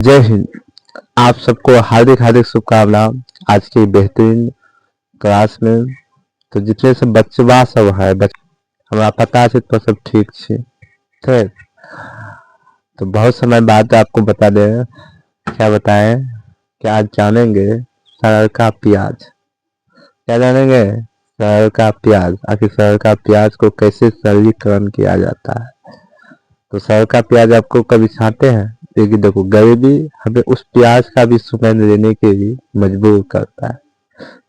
जय हिंद। आप सबको हार्दिक हार्दिक शुभकामनाएं आज की बेहतरीन क्लास में। तो जितने सब बच्चवा सब है हमारा पता है तो सब ठीक छे। ठीक, तो बहुत समय बाद आपको बता दें, क्या बताएं कि आज जानेंगे सरल का प्याज। क्या जानेंगे? सरल का प्याज। आखिर सरल का प्याज को कैसे सरलीकरण किया जाता है। तो सरल का प्याज आपको कभी छाते हैं? लेकिन देखो, गरीबी हमें उस प्याज का भी सुगंध लेने के लिए मजबूर करता है।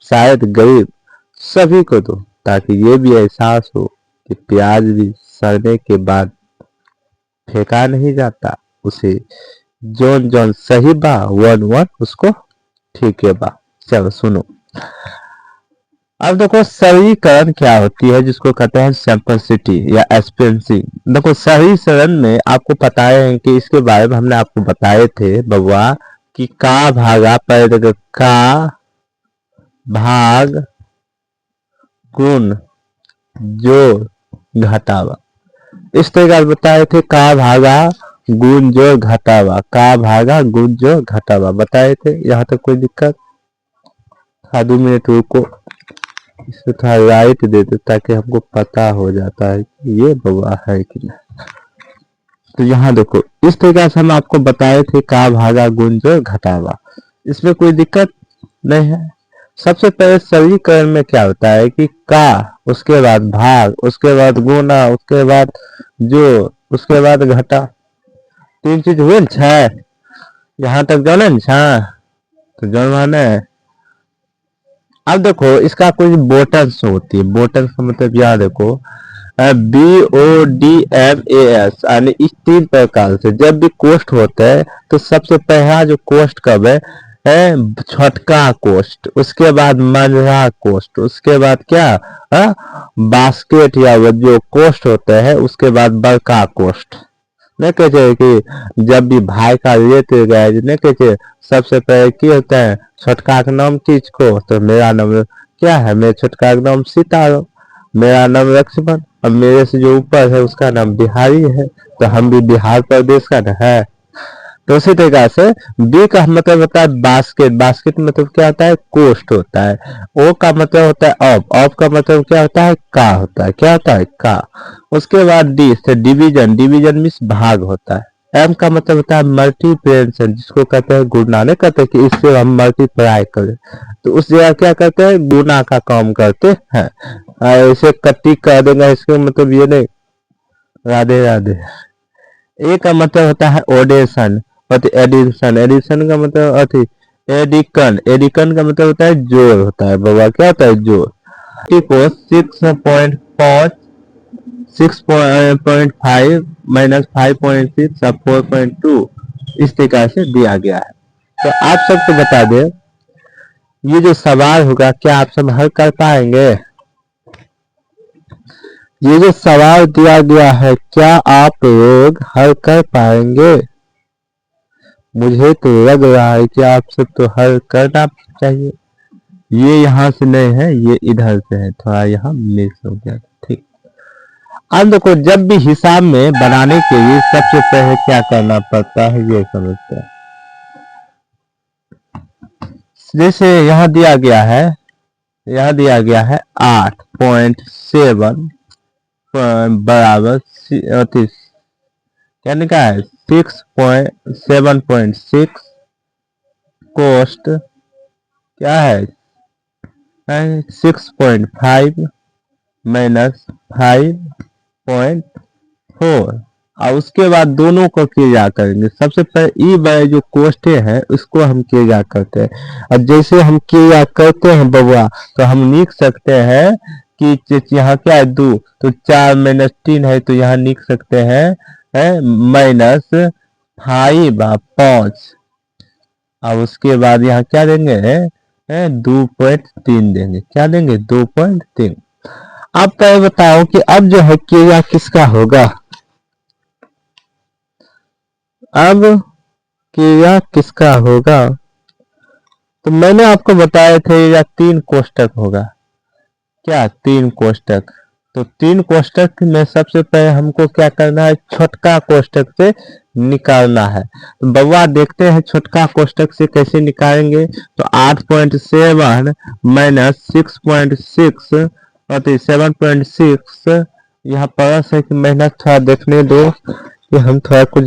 शायद गरीब सभी को दो, ताकि ये भी एहसास हो कि प्याज भी सड़ने के बाद फेंका नहीं जाता, उसे जोन जोन सही बा वन वन उसको ठीक है बा। चलो सुनो। अब देखो, सरलीकरण क्या होती है, जिसको कहते हैं सिंपलिसिटी या एस्पेंसी। देखो, सरलीकरण में आपको पता है कि इसके बारे में हमने आपको बताए थे बबुआ कि का भागा पर का भाग गुण जोड़ घटावा। इस तरीके से बताए थे, का भागा गुण जोड़ घटावा, का भागा गुण जोड़ घटावा बताए थे। यहाँ तक कोई दिक्कत? 2 मिनट रुको, इसमें थोड़ा राइट दे दे ताकि हमको पता हो जाता है कि ये बउआ है कि नहीं। तो यहाँ देखो, इस तरीके से हम आपको बताए थे का भागा गुण जोड़ घटावा। इसमें कोई दिक्कत नहीं है। सबसे पहले सरलीकरण में क्या होता है कि का, उसके बाद भाग, उसके बाद गुना, उसके बाद जोड़, उसके बाद घटा। 3 चीज हुए न। यहाँ तक जाने न। तो जौन माने अब देखो, इसका कुछ बोटन्स होती है। बोटन्स का मतलब यहाँ देखो, BODMAS, यानी इस 3 प्रकार से जब भी कोष्ठ होता है तो सबसे पहला जो कोष्ठ कब है, छोटका कोष्ठ, उसके बाद मंझला कोष्ठ, उसके बाद क्या बास्केट या वो जो कोष्ठ होता है, उसके बाद बड़का कोष्ठ। नहीं कहते कि जब भी भाई का लेते गए, नहीं कहते सबसे पहले क्या होता है, छोटका का नाम किसको, तो मेरा नाम क्या है, मेरे छोटका का नाम सीताराम, मेरा नाम लक्ष्मण, और मेरे से जो ऊपर है उसका नाम बिहारी है, तो हम भी बिहार प्रदेश का न है। तो उसी तरीके से बी का मतलब होता है बास्केट। बास्केट मतलब क्या होता है, कोष्ठ होता है। ओ का मतलब होता है ऑफ। ऑफ का मतलब क्या होता है, का होता है। क्या होता है, का। उसके बाद डी से डिवीजन। डिवीजन मीन्स भाग होता है। एम का मतलब होता है मल्टीप्लिकेशन, जिसको कहते हैं गुणा। नहीं कहते कि इससे हम मल्टीप्लाई करें, तो उस जगह क्या करते हैं, गुणा का काम करते हैं। इसे कट्टी कर देगा, इसका मतलब ये नहीं। राधे राधे। ए का मतलब होता है ओडेशन और एडिशन। एडिशन का मतलब अति एडिकन। एडिकन का मतलब होता है जोड़ होता है बाबा। क्या होता है, जोड़। को 6.5 6.5 माइनस 5.6 और 4.2 इस तरीके से दिया गया है। तो आप सबको बता दें, ये जो सवाल होगा क्या आप सब हल कर पाएंगे? ये जो सवाल दिया गया है क्या आप लोग हल कर पाएंगे? मुझे तो लग रहा है कि आप सब तो हल करना चाहिए। ये यहाँ से नहीं है, ये इधर से है, थोड़ा यहाँ मिस हो गया। ठीक। अब देखो, जब भी हिसाब में बनाने के लिए सबसे पहले क्या करना पड़ता है, ये समझते हैं। जैसे यहाँ दिया गया है, यहाँ दिया गया है 8.7 बराबर क्या लिखा है, 7.6 कोस्ट क्या है 6.5 माइनस 5.4। और उसके बाद दोनों को क्रिया करेंगे। सबसे पहले ई बाय जो कोष्टे हैं उसको हम क्रिया करते हैं, और जैसे हम क्रिया करते हैं बबुआ, तो हम लिख सकते हैं कि यहाँ क्या है 2, तो 4 माइनस 3 है, तो यहाँ लिख सकते हैं माइनस 5/5। और उसके बाद यहाँ क्या देंगे 2.3 देंगे। क्या देंगे 2.3। अब तो बताओ कि अब जो है क्रिया किसका होगा, अब क्रिया किसका होगा। तो मैंने आपको बताए थे या 3 कोष्टक होगा। क्या 3 कोष्टक। तो 3 कोष्टक में सबसे पहले हमको क्या करना है, छोटका कोष्टक से निकालना है। तो बउआ देखते हैं छोटका कोष्टक से कैसे निकालेंगे। तो 8.7 माइनस 6.6 और 7.6 यहाँ प्लस है कि माइनस, थोड़ा देखने दो कि हम थोड़ा कुछ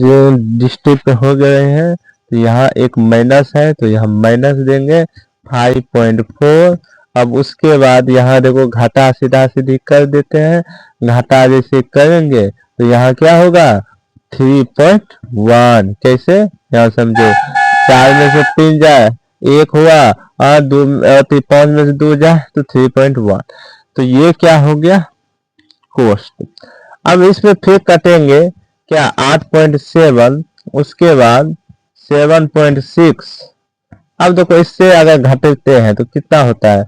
डिस्टर्ब हो गए हैं। तो यहाँ एक माइनस है तो यहाँ माइनस देंगे 5.4। अब उसके बाद यहाँ देखो घाटा सीधा सीधी कर देते हैं। घाटा जैसे करेंगे तो यहाँ क्या होगा 3.1। कैसे यहाँ समझो, 4 में से 3 जाए 1 हुआ और 5 में से 2 जाए तो 3.1। तो ये क्या हो गया कोष्ट। अब इसमें फिर कटेंगे क्या 8.7, उसके बाद 7.6। अब देखो इससे अगर घटाते हैं तो कितना होता है,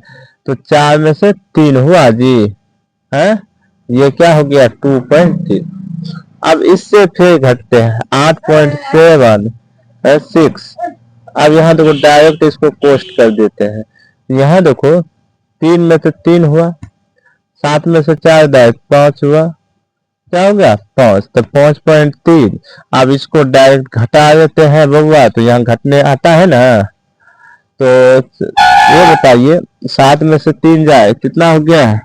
तो 4 में से 3 हुआ जी है, ये क्या हो गया 2.3। अब इससे फिर घटते हैं 8.7 6। अब यहाँ देखो डायरेक्ट इसको कोष्ट कर देते हैं। यहाँ देखो 3 में से 3 हुआ, 7 में से 4 डायरेक्ट 5 हुआ, क्या हो गया 5, तो 5.3। अब इसको डायरेक्ट घटा देते हैं बउआ, तो यहाँ घटने आता है ना। तो ये बताइए 7 में से 3 जाए कितना हो गया है,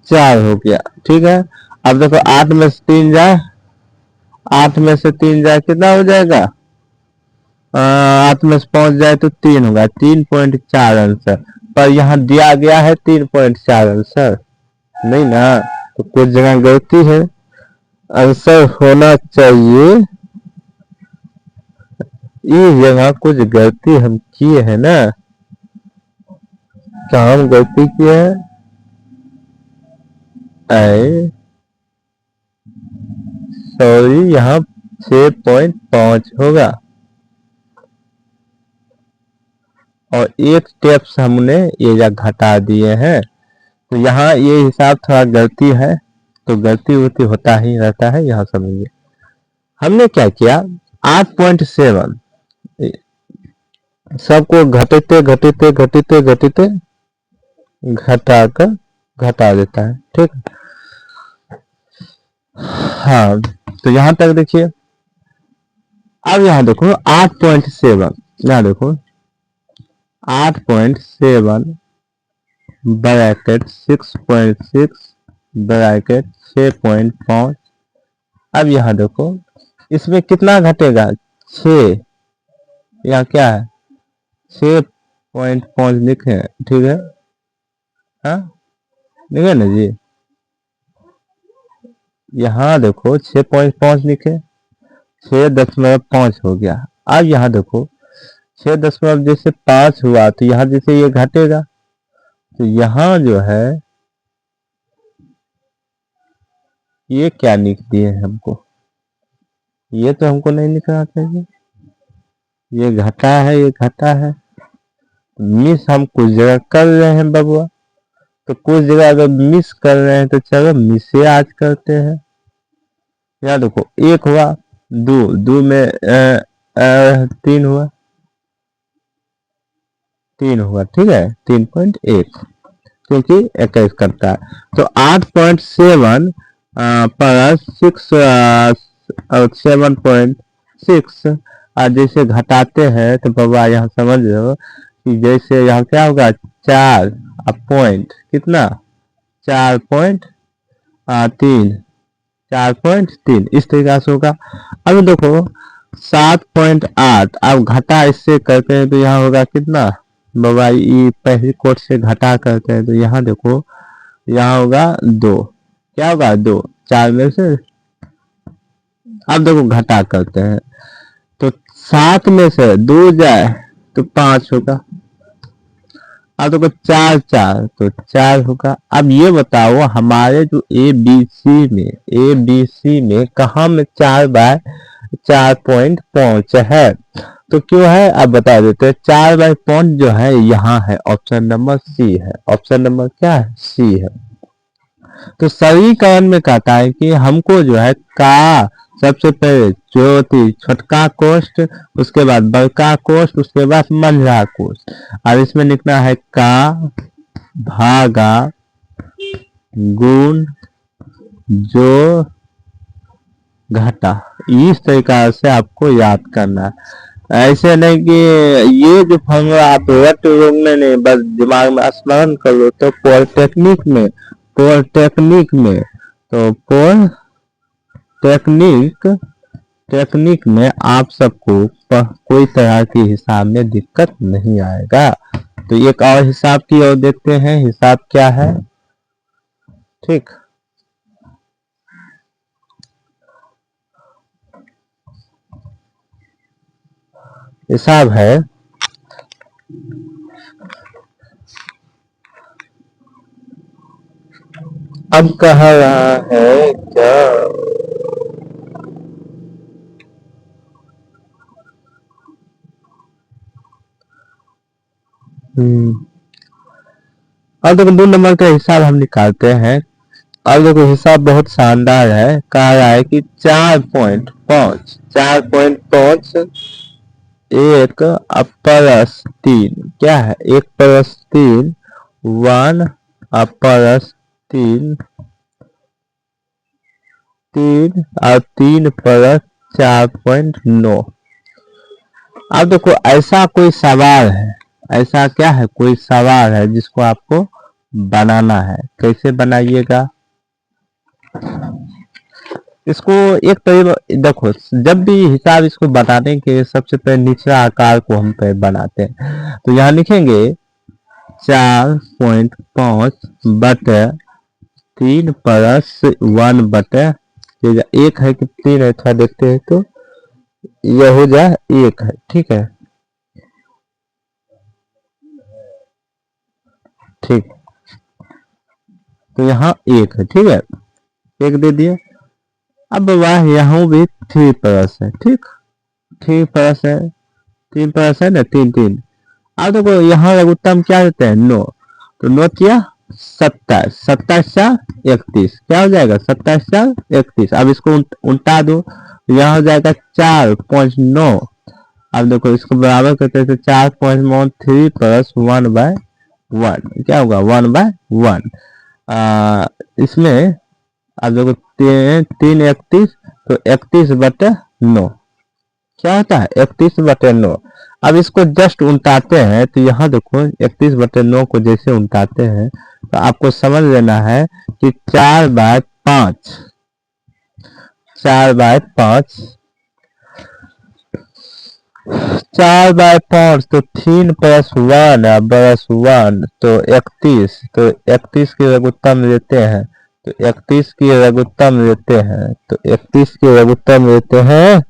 4 हो गया। ठीक है, अब देखो 8 में से 3 जाए, 8 में से 3 जाए कितना हो जाएगा, 8 में से 5 जाए तो 3 होगा, 3.4 आंसर। पर यहाँ दिया गया है 3.4 आंसर नहीं ना, तो कुछ जगह गलती है। आंसर होना चाहिए इस जगह कुछ गलती हम किए हैं ना। क्या हम गलती किए हैं, सॉरी यहाँ 6.5 होगा और एक स्टेप्स हमने ये जगह घटा दिए हैं। तो यहाँ ये हिसाब थोड़ा गलती है, तो गलती उलती होता ही रहता है, यहाँ समझिए। हमने क्या किया 8.7 सबको घटते घटते घटते घटते घटा कर घटा देता है। ठीक, हाँ तो यहाँ तक देखिए। अब यहाँ देखो 8.7, यहाँ देखो 8.7 ब्रैकेट 6.6 ब्रैकेट 6.5। अब यहाँ देखो इसमें कितना घटेगा 6, यहाँ क्या है 6.5 लिखे, ठीक है, हाँ लिखे ना जी। यहाँ देखो 6.5 लिखे, 6.5 हो गया। अब यहाँ देखो 6 जैसे 5 हुआ तो यहाँ जैसे ये घटेगा, तो यहाँ जो है ये क्या लिख दिए हमको, ये तो हमको नहीं लिखना चाहिए, ये घटा है ये घटा है। मिस हम कुछ जगह कर रहे हैं बबुआ, तो कुछ जगह अगर मिस कर रहे हैं तो चलो मिस से आज करते हैं। यहाँ देखो 1 हुआ, 2 में 3 हुआ, 3 हुआ, ठीक है 3.1 क्योंकि 21 करता है। तो 8.7 प्लस 6 और 7.6 जैसे घटाते हैं तो बाबा यहाँ समझ लो कि जैसे यहाँ क्या होगा 4 पॉइंट कितना 4.3 4.3 इस तरीका से होगा। अब देखो 7.8 अब घटा इससे करते हैं तो यहाँ होगा कितना बाबा, ये पहली कोट से घटा करते हैं तो यहाँ देखो यहाँ होगा 2, क्या होगा 2, 4 में से। अब देखो घटा करते हैं तो 7 में से 2 जाए तो 5 होगा। अब देखो 4 4 तो 4 होगा। अब ये बताओ हमारे जो ए बी सी में कहाँ में 4/4.5 है, तो क्यों है अब बता देते हैं। 4/5 जो है यहाँ है, ऑप्शन नंबर सी है, ऑप्शन नंबर क्या है सी है। तो सरलीकरण में कहता है कि हमको जो है का सबसे पहले जो थी छोटका कोष्ट, उसके बाद बड़का कोष्ट, उसके बाद मंझला कोष्ट, और इसमें लिखना है का भागा गुण जो घटा। इस तरीका से आपको याद करना है। ऐसे नहीं कि ये जो फॉर्मूला आप रट लोगे नहीं, बस दिमाग में स्मरण कर लो। तो पॉलिटेक्निक टेक्निक में आप सबको कोई तरह के हिसाब में दिक्कत नहीं आएगा। तो एक और हिसाब की ओर देखते हैं। हिसाब क्या है? ठीक, हिसाब है अब कह रहा है क्या? अब देखो 2 नंबर का हिसाब हम निकालते हैं। अब देखो हिसाब बहुत शानदार है। कह रहा है कि 4.5 एक प्लस 3 क्या है? 1+3 1 प्लस 3 3 और 3+4.9। अब देखो ऐसा कोई सवाल है, ऐसा क्या है, कोई सवाल है जिसको आपको बनाना है। कैसे बनाइएगा इसको? एक तरीका देखो, जब भी हिसाब इसको बनाने के सबसे पहले निचला आकार को हम पहले बनाते हैं। तो यहाँ लिखेंगे 4.5/3+1 एक है कि 3 है, थोड़ा देखते हैं। तो यह हो जाए 1 है, ठीक है। ठीक, तो यहाँ 1 है, ठीक है, 1 दे दिए। अब वह यहाँ भी 3+ है, ठीक, 3+ है, 3+ है ना, 3 3। अब देखो यहाँ लघुत्तम क्या देते हैं? 9। तो 9 किया 27, 27×4 = 31, क्या हो जाएगा? 27×4 = 31। अब इसको उल्टा दो, यहाँ हो जाएगा 4.9। अब देखो इसको बराबर करते हैं तो 4.9 3+1/1 क्या होगा? 1/1। इसमें अब देखो 3 31, तो 31/9 क्या होता है? 31/9। अब इसको जस्ट उल्टाते हैं तो यहाँ देखो 31/9 को जैसे उल्टाते हैं तो आपको समझ लेना है कि 4/5 4/5 4/5 तो 3+1 तो 31। तो 31 की लघुत्तम लेते हैं, तो 31 की लघुत्तम लेते हैं, तो 31 की लघुत्तम लेते हैं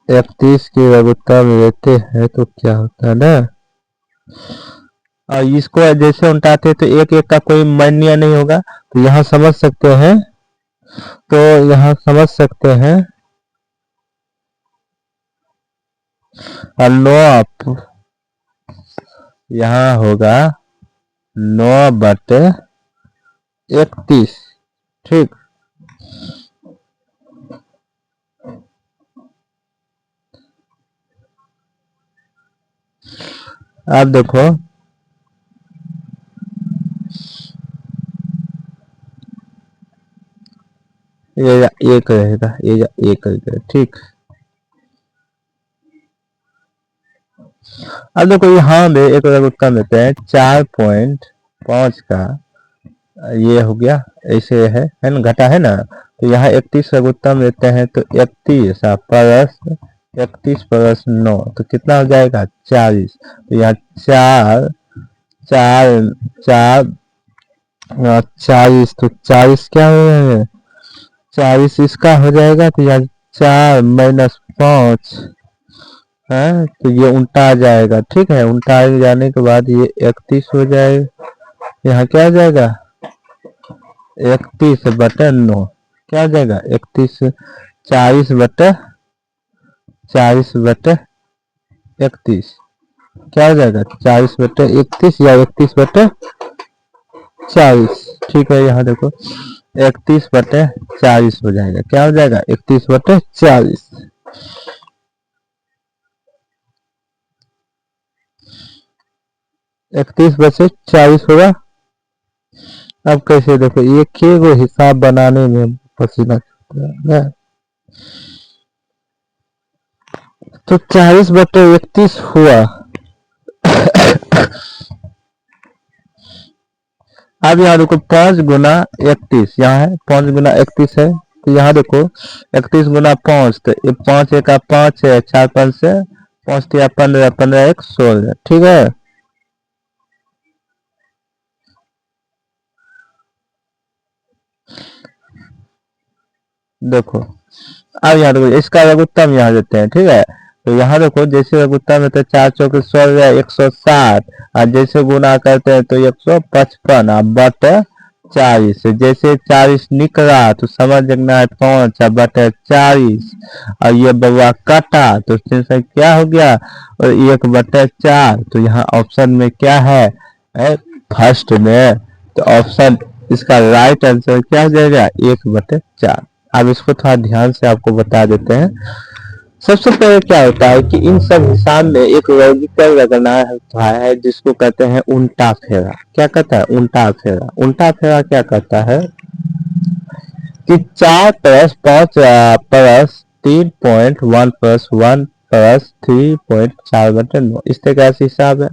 31 की लघुत्तम लेते हैं तो क्या होता है ना, और इसको जैसे उल्टाते तो एक एक का कोई मान्य नहीं होगा। तो यहाँ समझ सकते हैं, तो यहाँ समझ सकते हैं 9 यहाँ होगा 9/31, ठीक। अब देखो ये 1 रहेगा, ये 1 रहेगा, ठीक। अब देखो यहाँ में एक लघुत्तम देते हैं 4.5 का, ये हो गया, ऐसे है ना, घटा है ना। तो यहाँ 31 लघुत्तम देते हैं तो 31+9 तो कितना हो जाएगा? 40। तो यहाँ 4 4 4 40, तो 40 क्या हो जाएगा? 40 इसका हो जाएगा। तो यहाँ 4 - 5 है, तो ये उल्टा आ जाएगा, ठीक है। उल्टा जाने के बाद ये 31 हो जाएगा। यहाँ क्या हो जाएगा? 31/9 क्या हो जाएगा? 31 40/31 क्या हो जाएगा? 40/31 या 31/40, ठीक है। यहाँ देखो 31/40 हो जाएगा, क्या हो जाएगा? 31/40। 31/40 होगा। अब कैसे देखो, ये के को हिसाब बनाने में पसीना छूट रहा है। तो 40/31 हुआ। अब यहाँ देखो 5 गुना 31, यहाँ है 5 गुना 31 है, तो यहाँ देखो 31 गुना 5, तो ये 5 1 5 है, 4 5 से 5 3 15, 15 1 16, ठीक है। देखो अब यहाँ देखो इसका लघुत्तम यहाँ देते हैं, ठीक है। तो यहाँ देखो जैसे लघुत्तम है तो 4 चौके 16, 160, और जैसे गुना करते हैं तो 155, और बटे 40, जैसे 40 निकला तो समझना है 5 बटे 40, और ये बउआ कटा तो इससे क्या हो गया, और 1/4, तो यहाँ ऑप्शन में क्या है, फर्स्ट में, तो ऑप्शन इसका राइट आंसर क्या हो जाएगा, 1/4। अब इसको थोड़ा ध्यान से आपको बता देते हैं। सबसे पहले क्या होता है कि इन सब हिसाब में एक लॉजिकल लगना होता है जिसको कहते हैं उल्टा फेरा। क्या कहता है, उल्टा फेरा। उल्टा फेरा क्या कहता है कि 4+5 प्लस 3.1 प्लस 1 प्लस 3.4/9, इस तरह से हिसाब है।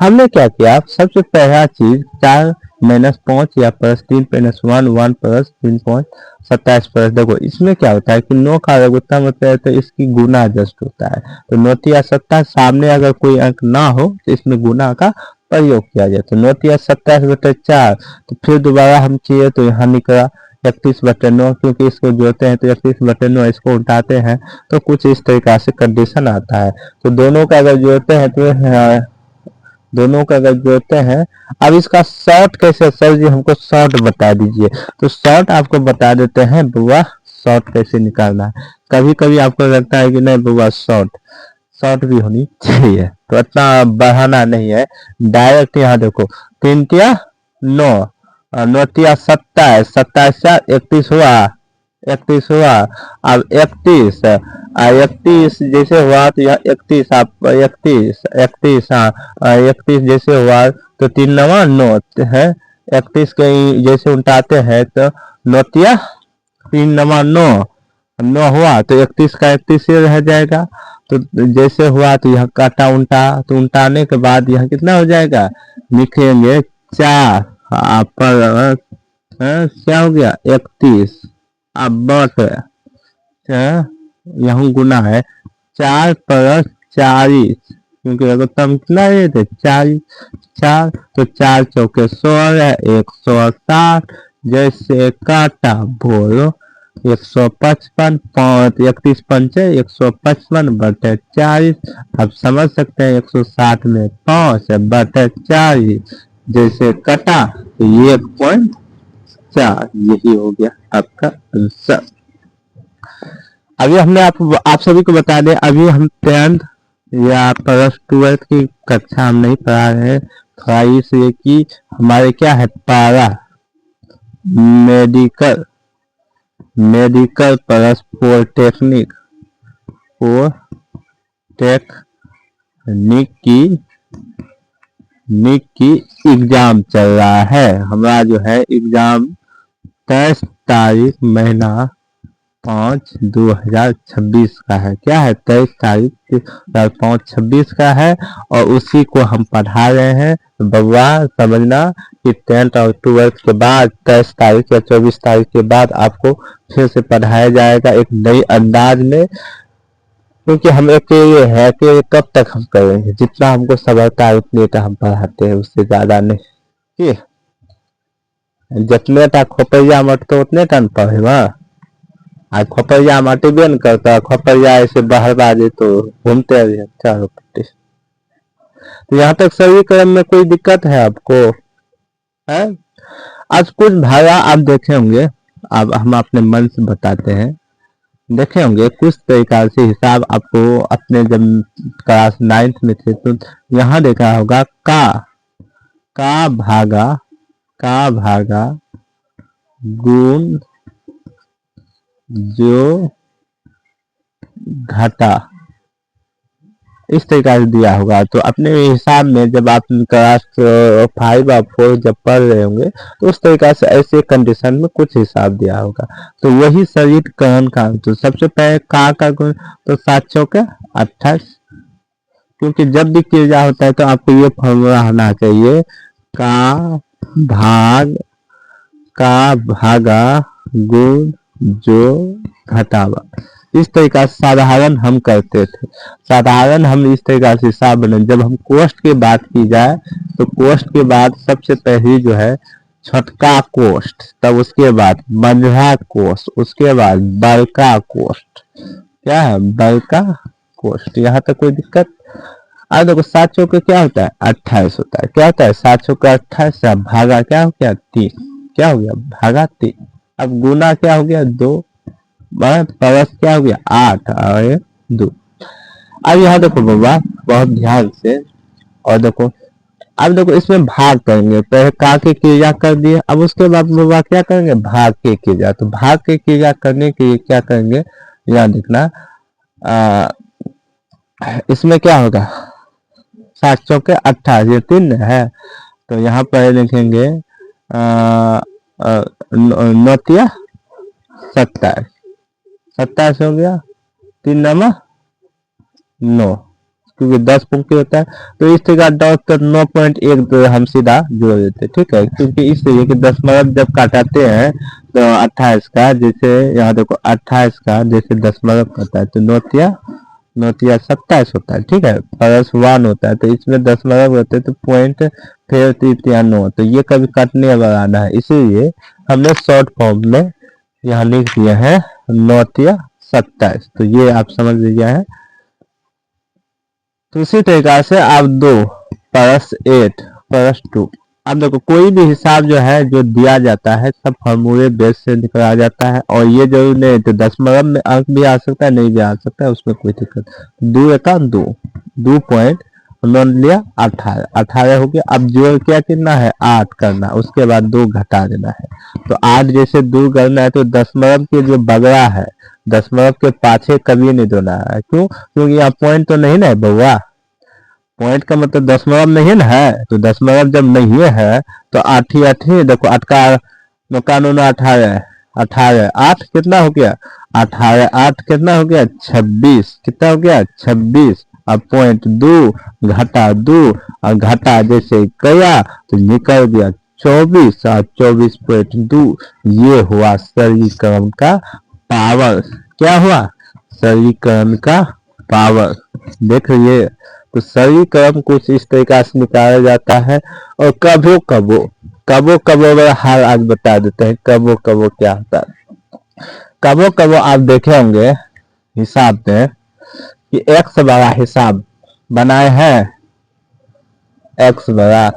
हमने क्या किया, सबसे पहला चीज 4-5 या +3 - 1 1 प्लस 3.27 प्लस, देखो इसमें क्या होता है कि 9 का लघुत्तम होता है तो इसकी गुना जस्ट होता है, तो 9 × 27 सामने अगर कोई अंक ना हो तो इसमें गुना का प्रयोग किया जाए, तो 9 × 27/4, तो फिर दोबारा हम चाहिए तो यहाँ निकला 31/9, क्योंकि इसको जोड़ते हैं तो 31/9, इसको उठाते हैं तो कुछ इस तरीका से कंडीशन आता है। तो दोनों का अगर जोड़ते हैं तो दोनों का अगर जोड़ते हैं, अब इसका शॉर्ट कैसे, सर जी हमको शॉर्ट बता दीजिए, तो शॉर्ट आपको बता देते हैं बुआ, शॉर्ट कैसे निकालना है। कभी कभी आपको लगता है कि नहीं बुआ शॉर्ट शॉर्ट भी होनी चाहिए, तो इतना बढ़ाना नहीं है, डायरेक्ट यहाँ देखो 3 × 9, 9 × 27, 27 × 31 हुआ, अब 31, 31 जैसे हुआ तो यह 31, आप 31 31, हाँ 31 जैसे हुआ तो 3 × 9 है, 31 के जैसे उल्टाते हैं तो 3 × 9 हुआ, तो 31 का 31 ही रह जाएगा। तो जैसे हुआ तो यह काटा उल्टा, तो उल्टाने के बाद यह कितना हो जाएगा, लिखेंगे 4, पर क्या हो गया 31, अब बट यहाँ गुना है 4 + 40, क्योंकि लघुत्तम कितना है थे 40, 4, तो 4 × 4 = 16, 160, जैसे काटा बोलो 155, 31 पंचे 155/40, आप समझ सकते हैं 160 में 5/40, जैसे कटा तो 1.4, यही हो गया आपका आंसर। अभी हमने आप सभी को बता दें, अभी हम 10th या +12 की कक्षा हम नहीं पढ़ा रहे हैं, थोड़ा इसलिए कि हमारे क्या है पारा मेडिकल मेडिकल प्लस पॉलिटेक्निक की एग्जाम चल रहा है। हमारा जो है एग्जाम 23 तारीख महीना 5 2026 का है। क्या है 23 तारीख 5/5/26 का है, और उसी को हम पढ़ा रहे हैं। बउआ समझना कि 10th और 12th के बाद 23 तारीख या 24 तारीख के बाद आपको फिर से पढ़ाया जाएगा एक नई अंदाज में, क्योंकि हम अकेले हैं कि कब तक हम करेंगे, जितना हमको समझता है उतने का हम पढ़ाते हैं, उससे ज्यादा नहीं। ठीक, जितने टा खोपैया मटतो उतने टा न पढ़ेगा। आज खोपैया मटेबे न करता, खोपैया ऐसे बहरवा दे तो घूमते रहे चारों पट्टी। तो यहाँ तक सभी क्रम में कोई दिक्कत है आपको, है? आज कुछ भागा आप देखे होंगे, अब हम अपने मन से बताते हैं, देखे होंगे कुछ तरीका से हिसाब आपको अपने जब क्लास 9th में थे तो यहाँ देखा होगा का भागा गुण जो घटा, इस तरीका से दिया होगा। तो अपने हिसाब में जब आप क्लास 5 और 4 जब पढ़ रहे होंगे तो उस तरीका से ऐसे कंडीशन में कुछ हिसाब दिया होगा। तो वही सरितकरण का, तो सबसे पहले का गुण, तो 7 चौके 28, क्योंकि जब भी क्रिया होता है तो आपको ये फॉर्मूला होना चाहिए, का भाग का भागा गुण जो घटावा। इस तरीका से साधारण हम करते थे। साधारण हम इस तरीका से हिसाब बने, जब हम कोष्ठ की बात की जाए तो कोष्ठ के बाद सबसे पहली जो है छोटका कोष्ठ, तब उसके बाद मझला कोष्ठ, उसके बाद बड़का कोष्ठ। क्या है? बड़का कोष्ठ। यहाँ तक कोई दिक्कत? अब देखो 7 चौके क्या होता है? 28 होता है। क्या होता है? 7 चौके 28 से भागा क्या हो गया? 3। क्या हो गया? भागा 3। अब गुना क्या हो गया? 2। प्लस क्या हो गया? 8 और 2। अब यहाँ देखो बाबा बहुत ध्यान से, और देखो अब देखो इसमें भाग करेंगे। पहले का के क्रिया कर दिए, अब उसके बाद बाबा क्या करेंगे? भाग के क्रिया। तो भाग के क्रिया करने के लिए क्या करेंगे? यहाँ देखना, इसमें क्या होगा? 7 चौके 28, ये 3 है, तो यहाँ पर लिखेंगे नौतिया 27। 27 हो गया, 3 नमा 9, क्योंकि 10 पंक्ति होता है। तो इस तरह डॉट कर 9.1 तो हम सीधा जोड़ देते, ठीक है, क्योंकि इसलिए कि 10 जब काटाते हैं तो 28 का, जैसे यहाँ देखो 28 का जैसे 10 करता है तो नौतिया 27 होता है, ठीक है, प्लस 1 होता है, तो इसमें 10 होते हैं तो पॉइंट फिर 9, तो ये कभी कटने वाला आना है, इसीलिए हमने शॉर्ट फॉर्म में यहाँ लिख दिया है 27। तो ये आप समझ लीजिए है। तो इसी तरीका से आप 2 प्लस 8 प्लस 2, अब देखो कोई भी हिसाब जो है जो दिया जाता है सब फॉर्मूले बेस से निकला जाता है, और ये जरूर नहीं तो 10 में अंक भी आ सकता है, नहीं भी आ सकता है, उसमें कोई दिक्कत। 2 एका 2, 2 पॉइंट उन्होंने लिया 18 हो गया। अब जोड़ क्या करना है? 8 करना, उसके बाद 2 घटा देना है। तो 8 जैसे 2 करना है तो 10 के जो बगड़ा है 10 के पाछे कभी नहीं देना है। क्यों? क्योंकि यहाँ पॉइंट तो नहीं ना है बउआ, पॉइंट का मतलब 10 नहीं ना है, तो 10 जब नहीं है तो 8 ही 8 ही, देखो 8 का कानून 18, 18 8 कितना हो गया? 18 8 कितना हो गया? 26। कितना हो गया? 26। अब पॉइंट 2 घटा 2 और घटा जैसे गया तो निकल गया 24 और 24.2। ये हुआ सरलीकरण का पावर। क्या हुआ? सरलीकरण का पावर। देख लीजिए, तो सरलीकरण कुछ इस तरीका से निकाला जाता है। और कबो कबो हाल आज बता देते हैं कबो क्या होता है। कबो आप देखे होंगे हिसाब में कि x बड़ा हिसाब बनाए हैं, x बड़ा,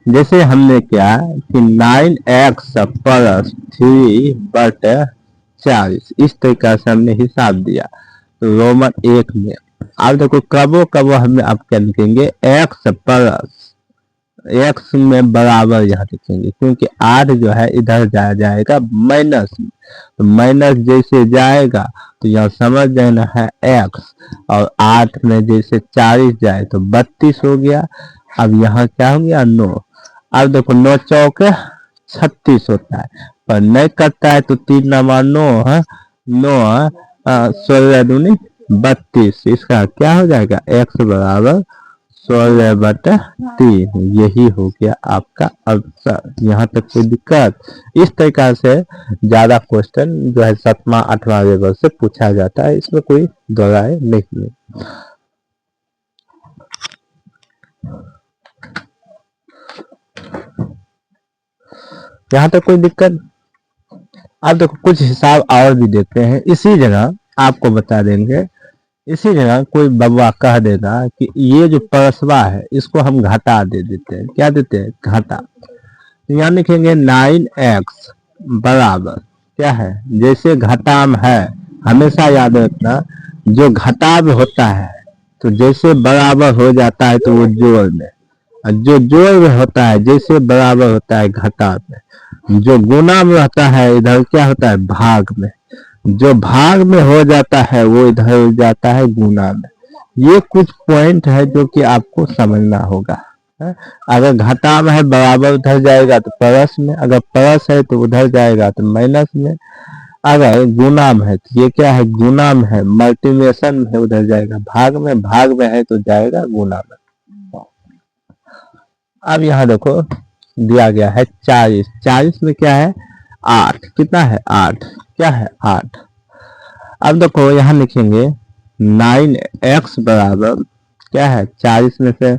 जैसे हमने क्या कि 9x प्लस 3/40, इस तरीका से हमने हिसाब दिया तो रोमन 1 में। अब देखो कबो हमें आप क्या लिखेंगे? x प्लस x में बराबर यहाँ लिखेंगे, क्योंकि 8 जो है इधर जाएगा माइनस में, तो माइनस जैसे जाएगा तो यहाँ समझ जाना है x, और 8 में जैसे 40 जाए तो 32 हो गया। अब यहाँ क्या हो गया? 9। अब देखो 9 चौके 36 होता है, पर नहीं करता है तो 3 नमा 9 है, 9 16 दूनी 32। इसका क्या हो जाएगा? x बराबर 16/3। यही हो गया आपका आंसर। यहाँ तक कोई दिक्कत? इस तरीका से ज्यादा क्वेश्चन जो है 7वां 8वां लेवल से पूछा जाता है, इसमें कोई दो राय नहीं है। यहाँ तक कोई दिक्कत? अब देखो कुछ हिसाब और भी देखते हैं, इसी जगह आपको बता देंगे। इसी जगह कोई बब्बा कह देगा कि ये जो परसवा है इसको हम घटा दे देते हैं। क्या देते हैं? घटा। तो यहाँ लिखेंगे 9x बराबर क्या है? जैसे घटाम है, हमेशा याद रखना, जो घटाव होता है तो जैसे बराबर हो जाता है तो वो जोड़ में, और जो जोड़ में होता है जैसे बराबर होता है घटा में, जो गुना में रहता है इधर क्या होता है? भाग में, जो भाग में हो जाता है वो इधर हो जाता है गुना में। ये कुछ पॉइंट है जो कि आपको समझना होगा। है? अगर घटा में है बराबर उधर जाएगा तो प्लस में, अगर प्लस है तो उधर जाएगा तो माइनस में, अगर गुना में है तो ये क्या है गुना में है, मल्टीप्लिकेशन में है उधर जाएगा भाग में है तो जाएगा गुना में। अब यहाँ देखो दिया गया है 40, 40 में क्या है 8, कितना है 8, क्या है 8। अब देखो यहाँ लिखेंगे 9x बराबर क्या है 40 में से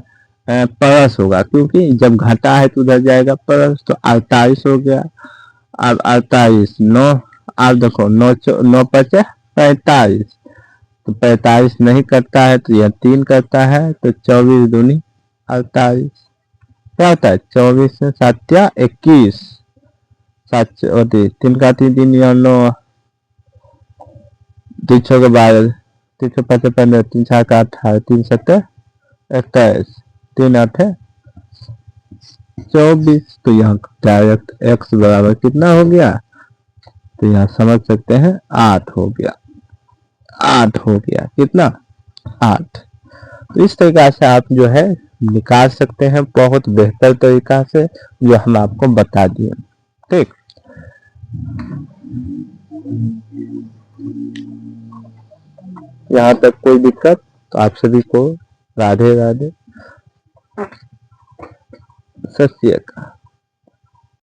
प्लस होगा, क्योंकि जब घटा है तो उधर जाएगा प्लस, तो 48 हो गया। अब 48 9, अब देखो 9 पचे 45, तो 45 नहीं करता है तो यह 3 करता है, तो 24 दूनी 48, क्या होता है 24 से 7 या 21, 7 होती 3 का 3 या 9, 3 के 12, 3 से 5 15, 3 6 का 18, 3 7 21, 3 8 24। तो यहाँ डायरेक्ट x बराबर कितना हो गया, तो यहाँ समझ सकते हैं 8 हो गया, 8 हो गया, कितना 8। तो इस तरीका से आप जो है निकाल सकते हैं बहुत बेहतर तरीका से, जो हम आपको बता दिए। ठीक, यहाँ तक कोई दिक्कत? तो आप सभी को राधे राधे, सत श्री अकाल।